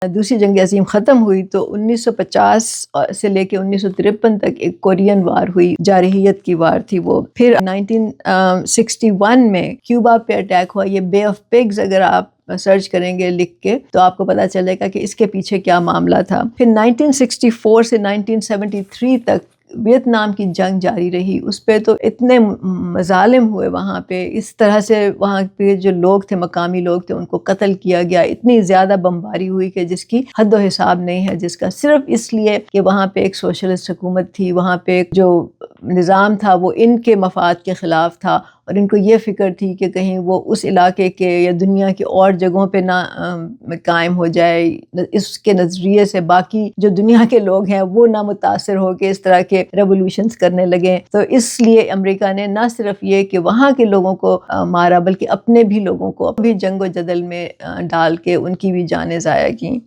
दूसरी जंग अज़ीम ख़त्म हुई तो 1950 से लेके 1953 तक एक कोरियन वार हुई, जारहियत की वार थी वो। फिर 1961 में क्यूबा पे अटैक हुआ। ये बे ऑफ पिग्स अगर आप सर्च करेंगे लिख के तो आपको पता चलेगा कि इसके पीछे क्या मामला था। फिर 1964 से 1973 तक वियतनाम की जंग जारी रही। उस पे तो इतने मज़ालिम हुए वहाँ पे, इस तरह से वहाँ पे जो लोग थे, मकामी लोग थे, उनको कत्ल किया गया। इतनी ज़्यादा बमबारी हुई कि जिसकी हद व हिसाब नहीं है, जिसका सिर्फ इसलिए कि वहाँ पे एक सोशलिस्ट हुकूमत थी, वहाँ पे जो निज़ाम था वो इनके मफाद के ख़िलाफ़ था और इनको ये फ़िक्र थी कि कहीं वो उस इलाके के या दुनिया की और जगहों पे ना कायम हो जाए। इसके नज़रिए से बाकी जो दुनिया के लोग हैं वो ना मुतासिर हो के इस तरह के रेवोल्यूशंस करने लगे। तो इसलिए अमेरिका ने ना सिर्फ ये कि वहाँ के लोगों को मारा, बल्कि अपने भी लोगों को भी जंग व जदल में डाल के उनकी भी जानें ज़ाया की।